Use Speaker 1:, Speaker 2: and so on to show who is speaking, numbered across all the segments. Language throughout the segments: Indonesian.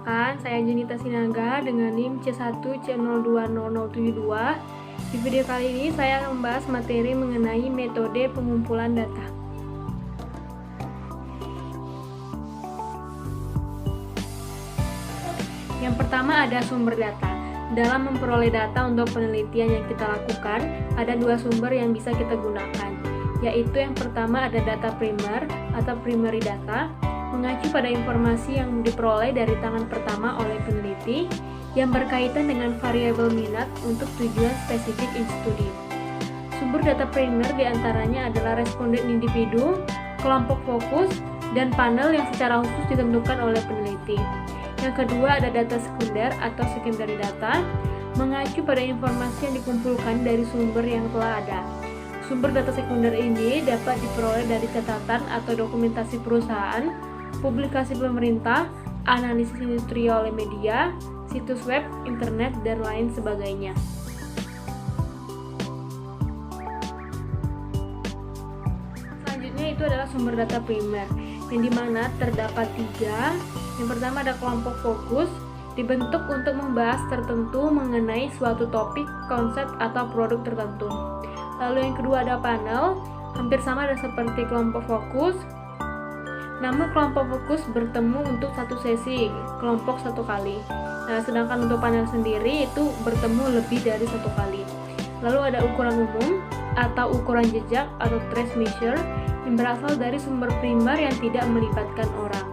Speaker 1: Perkenalkan, saya Junita Sinaga dengan NIM C1C020072. Di video kali ini saya akan membahas materi mengenai metode pengumpulan data. Yang pertama ada sumber data. Dalam memperoleh data untuk penelitian yang kita lakukan, ada dua sumber yang bisa kita gunakan, yaitu yang pertama ada data primer atau primary data, mengacu pada informasi yang diperoleh dari tangan pertama oleh peneliti yang berkaitan dengan variabel minat untuk tujuan spesifik studi. Sumber data primer diantaranya adalah responden individu, kelompok fokus, dan panel yang secara khusus ditentukan oleh peneliti. Yang kedua ada data sekunder atau secondary data, mengacu pada informasi yang dikumpulkan dari sumber yang telah ada. Sumber data sekunder ini dapat diperoleh dari catatan atau dokumentasi perusahaan, publikasi pemerintah, analisis industri oleh media, situs web, internet, dan lain sebagainya. Selanjutnya itu adalah sumber data primer, yang dimana terdapat tiga. Yang pertama ada kelompok fokus, dibentuk untuk membahas tertentu mengenai suatu topik, konsep, atau produk tertentu. Lalu yang kedua ada panel, hampir sama ada seperti kelompok fokus, namun kelompok fokus bertemu untuk satu sesi, kelompok satu kali. Nah, sedangkan untuk panel sendiri itu bertemu lebih dari satu kali. Lalu ada ukuran umum atau ukuran jejak atau trace measure yang berasal dari sumber primer yang tidak melibatkan orang.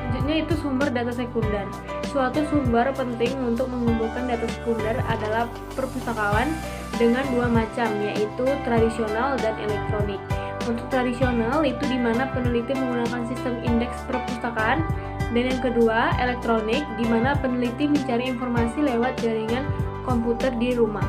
Speaker 1: Selanjutnya itu sumber data sekunder. Suatu sumber penting untuk mengumpulkan data sekunder adalah perpustakawan dengan dua macam, yaitu tradisional dan elektronik. Untuk tradisional itu di mana peneliti menggunakan sistem indeks perpustakaan, dan yang kedua elektronik di mana peneliti mencari informasi lewat jaringan komputer di rumah.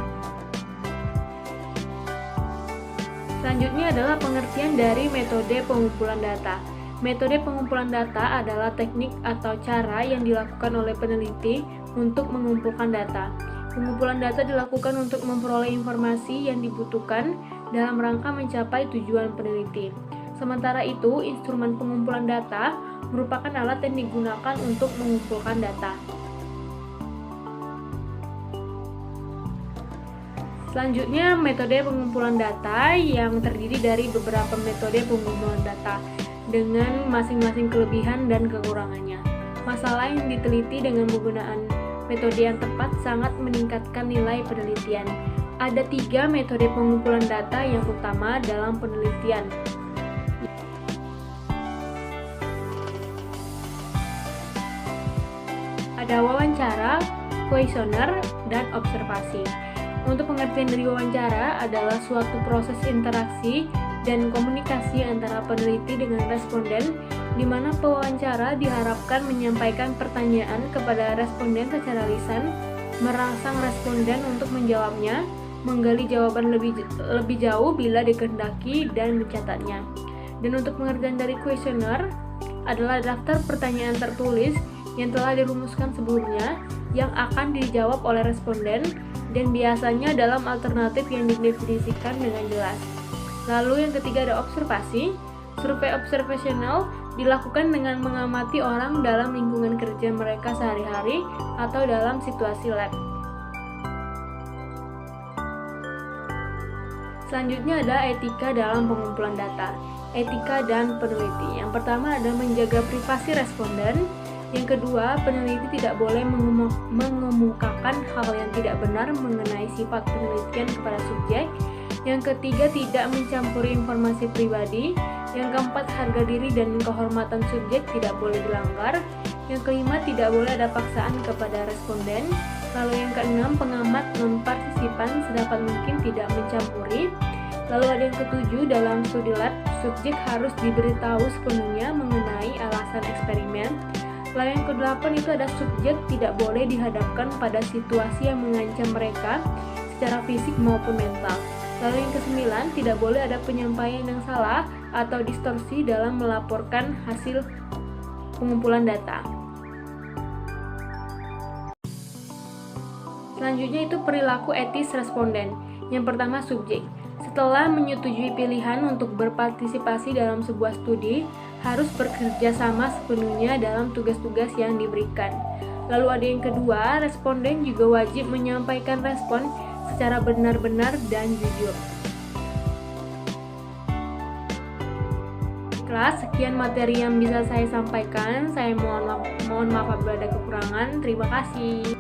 Speaker 1: Selanjutnya adalah pengertian dari metode pengumpulan data. Metode pengumpulan data adalah teknik atau cara yang dilakukan oleh peneliti untuk mengumpulkan data. Pengumpulan data dilakukan untuk memperoleh informasi yang dibutuhkan dalam rangka mencapai tujuan peneliti. Sementara itu, instrumen pengumpulan data merupakan alat yang digunakan untuk mengumpulkan data. Selanjutnya, metode pengumpulan data yang terdiri dari beberapa metode pengumpulan data dengan masing-masing kelebihan dan kekurangannya. Masalah yang diteliti dengan penggunaan metode yang tepat sangat meningkatkan nilai penelitian. Ada tiga metode pengumpulan data yang utama dalam penelitian. Ada wawancara, kuesioner, dan observasi. Untuk pengertian dari wawancara adalah suatu proses interaksi dan komunikasi antara peneliti dengan responden, di mana pewawancara diharapkan menyampaikan pertanyaan kepada responden secara lisan, merangsang responden untuk menjawabnya, menggali jawaban lebih jauh bila dikehendaki, dan mencatatnya. Dan untuk pengertian dari kuesioner adalah daftar pertanyaan tertulis yang telah dirumuskan sebelumnya yang akan dijawab oleh responden dan biasanya dalam alternatif yang didefinisikan dengan jelas. Lalu yang ketiga ada observasi. Survei observasional dilakukan dengan mengamati orang dalam lingkungan kerja mereka sehari-hari atau dalam situasi lab. Selanjutnya ada etika dalam pengumpulan data. Etika dan peneliti. Yang pertama ada menjaga privasi responden. Yang kedua, peneliti tidak boleh mengemukakan hal yang tidak benar mengenai sifat penelitian kepada subjek. Yang ketiga, tidak mencampuri informasi pribadi. Yang keempat, harga diri dan kehormatan subjek tidak boleh dilanggar. Yang kelima, tidak boleh ada paksaan kepada responden. Lalu yang keenam, pengamat non-partisipan sedapat mungkin tidak mencampuri. Lalu ada yang ketujuh, dalam studi lab, subjek harus diberitahu sepenuhnya mengenai alasan eksperimen. Lalu yang kedelapan itu ada subjek tidak boleh dihadapkan pada situasi yang mengancam mereka secara fisik maupun mental. Lalu yang kesembilan, tidak boleh ada penyampaian yang salah atau distorsi dalam melaporkan hasil pengumpulan data. Selanjutnya itu perilaku etis responden. Yang pertama subjek. Setelah menyetujui pilihan untuk berpartisipasi dalam sebuah studi, harus bekerja sama sepenuhnya dalam tugas-tugas yang diberikan. Lalu ada yang kedua, responden juga wajib menyampaikan respon secara benar-benar dan jujur. Kelas, sekian materi yang bisa saya sampaikan. Saya mohon maaf apabila ada kekurangan. Terima kasih.